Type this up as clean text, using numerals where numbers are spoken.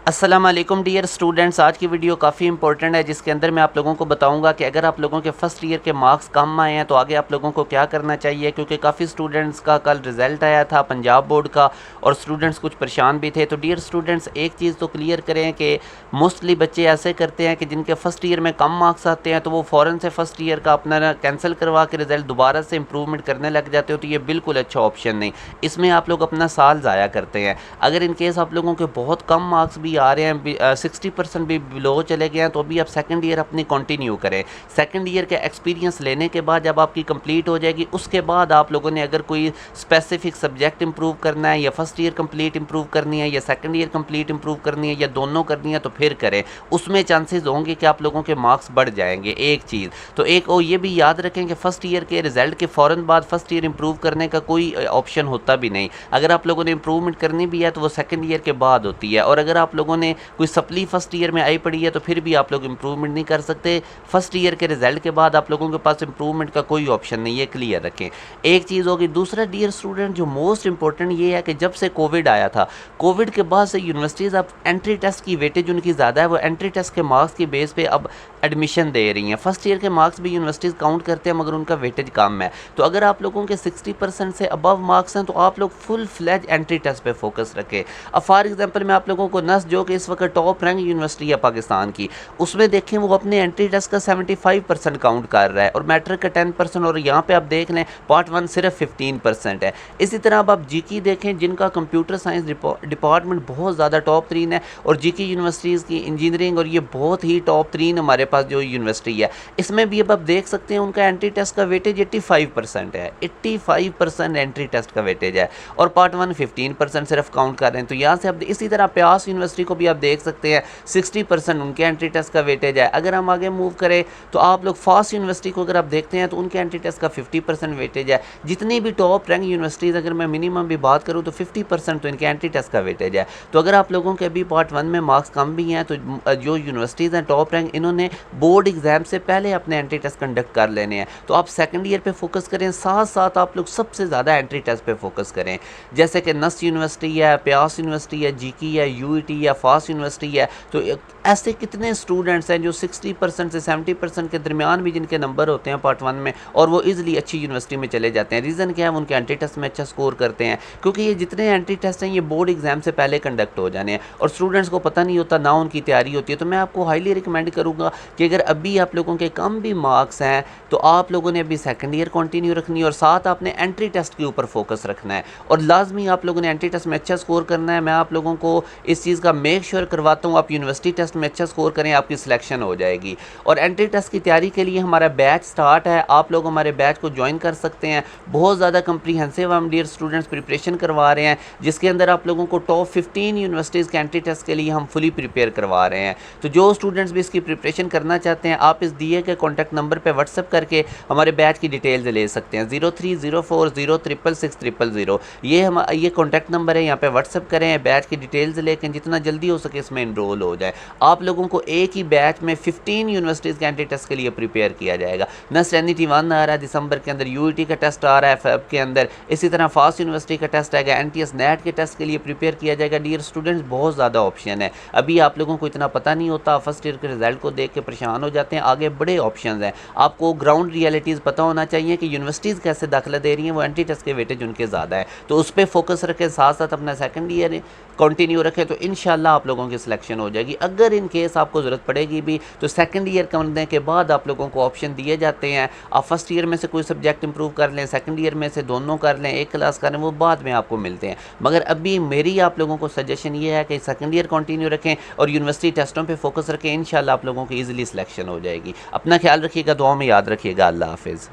अस्सलाम वालेकुम dear students. आज की वीडियो काफ़ी इंपॉर्टेंट है, जिसके अंदर मैं आप लोगों को बताऊंगा कि अगर आप लोगों के फर्स्ट ईयर के मार्क्स कम आए हैं तो आगे आप लोगों को क्या करना चाहिए। क्योंकि काफ़ी स्टूडेंट्स का कल रिज़ल्ट आया था पंजाब बोर्ड का और स्टूडेंट्स कुछ परेशान भी थे। तो डियर स्टूडेंट्स, एक चीज़ तो क्लियर करें कि मोस्टली बच्चे ऐसे करते हैं कि जिनके फर्स्ट ईयर में कम मार्क्स आते हैं तो वो फ़ौरन से फर्स्ट ईयर का अपना कैंसिल करवा के रिज़ल्ट दोबारा से इंप्रूवमेंट करने लग जाते हो। तो ये बिल्कुल अच्छा ऑप्शन नहीं, इसमें आप लोग अपना साल ज़ाया करते हैं। अगर इन केस आप लोगों के बहुत कम मार्क्स भी आ रहे हैं, 60% भी बिलो चले गए हैं, तो अभी आप सेकंड ईयर अपनी कंटिन्यू करें। सेकंड ईयर का एक्सपीरियंस लेने के बाद जब आपकी कंप्लीट हो जाएगी, उसके बाद आप लोगों ने अगर कोई स्पेसिफिक सब्जेक्ट इंप्रूव करना है, या फर्स्ट ईयर कंप्लीट इंप्रूव करनी है, या सेकंड ईयर कंप्लीट इंप्रूव करनी है, या दोनों करनी है, तो फिर करें। उसमें चांसेस होंगे कि आप लोगों के मार्क्स बढ़ जाएंगे। एक चीज़ तो एक और ये भी याद रखें कि फर्स्ट ईयर के रिजल्ट के फ़ौरन बाद फर्स्ट ईयर इंप्रूव करने का कोई ऑप्शन होता भी नहीं। अगर आप लोगों ने इंप्रूवमेंट करनी भी है तो वो सेकंड ईयर के बाद होती है। और अगर आप लोगों ने कोई सप्ली फर्स्ट ईयर में आई पड़ी है तो फिर भी आप लोग इंप्रूवमेंट नहीं कर सकते। फर्स्ट ईयर के रिजल्ट के बाद आप लोगों के पास इंप्रूवमेंट का कोई ऑप्शन नहीं है, क्लियर रखें। एक चीज़ होगी। दूसरा डियर स्टूडेंट, जो मोस्ट इंपॉर्टेंट ये है कि जब से कोविड आया था, कोविड के बाद से यूनिवर्सिटीज़ अब एंट्री टेस्ट की वेटेज उनकी ज़्यादा है, वो एंट्री टेस्ट के मार्क्स की बेस पे अब एडमिशन दे रही हैं। फर्स्ट ईयर के मार्क्स भी यूनिवर्सिटीज़ काउंट करते हैं, मगर उनका वेटेज कम है। तो अगर आप लोगों के 60% से अबव मार्क्स हैं तो आप लोग फुल फ्लैज एंट्री टेस्ट पे फोकस रखें। अब फॉर एग्जांपल मैं आप लोगों को नस, जो कि इस वक्त टॉप रैंक यूनिवर्सिटी है पाकिस्तान की, उसमें देखें वो अपने एंट्री टेस्ट का 75% काउंट कर रहा है और मैट्रिक का 10%, और यहाँ पे आप देख लें पार्ट 1 सिर्फ 15% है। इसी तरह अब आप जीकी देखें, जिनका कंप्यूटर साइंस डिपार्टमेंट बहुत ज़्यादा टॉप 3 है, और जीकी यूनिवर्सिटीज़ की इंजीनियरिंग, और ये बहुत ही टॉप 3 हमारे पास जो यूनिवर्सिटी है, इसमें भी अब आप देख सकते हैं उनका एंट्री टेस्ट का वेटेज 85% है। 85% एंट्री टेस्ट का वेटेज है, और पार्ट 1 15% सिर्फ काउंट कर रहे हैं। तो यहाँ से आप इसी तरह प्यास यूनिवर्सिटी को भी आप देख सकते हैं, 60% उनके एंट्री टेस्ट का वेटेज है। अगर हम आगे मूव करें तो आप लोग फास्ट यूनिवर्सिटी को अगर आप देखते हैं तो उनके एंट्री टेस्ट का 50% वेटेज है। जितनी भी टॉप रैंक यूनिवर्सिटीज़, अगर मैं मिनिमम भी बात करूँ तो 50% तो इनके एंट्री टेस्ट का वेटेज है। तो अगर आप लोगों के अभी पार्ट 1 में मार्क्स कम भी हैं तो जो यूनिवर्सिटीज़ हैं टॉप रैंक, इन्होंने बोर्ड एग्जाम से पहले अपने एंट्री टेस्ट कंडक्ट कर लेने हैं। तो आप सेकंड ईयर पे फोकस करें, साथ साथ आप लोग सबसे ज़्यादा एंट्री टेस्ट पे फोकस करें। जैसे कि नस यूनिवर्सिटी है, प्यास यूनिवर्सिटी है, जीकी है, यूईटी है, फास्ट यूनिवर्सिटी है। तो ऐसे कितने स्टूडेंट्स हैं जो 60% से 70% के दरमियान भी जिनके नंबर होते हैं पार्ट 1 में, और वो ईजिली अच्छी यूनिवर्सिटी में चले जाते हैं। रीज़न क्या है? उनके एंट्री टेस्ट में अच्छा स्कोर करते हैं, क्योंकि ये जितने एंट्री टेस्ट हैं ये बोर्ड एग्जाम से पहले कंडक्ट हो जाने हैं, और स्टूडेंट्स को पता नहीं होता, ना उनकी तैयारी होती है। तो मैं आपको हाईली रिकमेंड करूँगा कि अगर अभी आप लोगों के कम भी मार्क्स हैं तो आप लोगों ने अभी सेकंड ईयर कंटिन्यू रखनी है, और साथ आपने एंट्री टेस्ट के ऊपर फोकस रखना है, और लाजमी आप लोगों ने एंट्री टेस्ट में अच्छा स्कोर करना है। मैं आप लोगों को इस चीज़ का मेक श्योर करवाता हूँ, आप यूनिवर्सिटी टेस्ट में अच्छा स्कोर करें, आपकी सिलेक्शन हो जाएगी। और एंट्री टेस्ट की तैयारी के लिए हमारा बैच स्टार्ट है, आप लोग हमारे बैच को ज्वाइन कर सकते हैं। बहुत ज़्यादा कंप्रीहेंसिव हम डियर स्टूडेंट्स प्रिपरेशन करवा रहे हैं, जिसके अंदर आप लोगों को टॉप 15 यूनिवर्सिटीज़ के एंट्री टेस्ट के लिए हम फुली प्रिपेयर करवा रहे हैं। तो जो स्टूडेंट्स भी इसकी प्रिपरेशन करना चाहते हैं, आप इस दिए के कॉन्टैक्ट नंबर पर व्हाट्सएप करके हमारे बैच की डिटेल्स ले सकते हैं। 0304066600 ये कॉन्टैक्ट नंबर है, यहाँ पे व्हाट्सएप करें, बैच की डिटेल्स लेकर जितना जल्दी हो सके इसमें इनरोल हो जाए। आप लोगों को एक ही बैच में 15 यूनिवर्सिटीज़ के एंट्री टेस्ट के लिए प्रिपेयर किया जाएगा। नसरेनिटी 1 आ रहा है दिसंबर के अंदर, यूईटी का टेस्ट आ रहा है फेब के अंदर, इसी तरह फास्ट यूनिवर्सिटी का टेस्ट आएगा, एनटीएस नेट के टेस्ट के लिए प्रिपेयर किया जाएगा। डियर स्टूडेंट्स, बहुत ज़्यादा ऑप्शन है, अभी आप लोगों को इतना पता नहीं होता, फर्स्ट ईयर के रिजल्ट को देख के परेशान हो जाते हैं। आगे बड़े ऑप्शन हैं, आपको ग्राउंड रियलिटीज़ पता होना चाहिए कि यूनिवर्सिटीज़ कैसे दाखिला दे रही हैं, वो एंट्री टेस्ट के वेटेज उनके ज़्यादा है। तो उस पर फोकस रखें, साथ साथ अपना सेकंड ईयर कंटिन्यू रखें, तो इंशाल्लाह आप लोगों की सिलेक्शन हो जाएगी। अगर इन केस आपको ज़रूरत पड़ेगी भी तो सेकंड ईयर करने के बाद आप लोगों को ऑप्शन दिए जाते हैं। आप फर्स्ट ईयर में से कोई सब्जेक्ट इंप्रूव कर लें, सेकंड ईयर में से दोनों कर लें, एक क्लास कर लें, वो बाद में आपको मिलते हैं। मगर अभी मेरी आप लोगों को सजेशन ये है कि सेकंड ईयर कंटिन्यू रखें और यूनिवर्सिटी टेस्टों पर फोकस रखें, इंशाल्लाह आप लोगों की ईजिली सिलेक्शन हो जाएगी। अपना ख्याल रखिएगा, दुआ में याद रखिएगा। अल्लाह हाफिज़।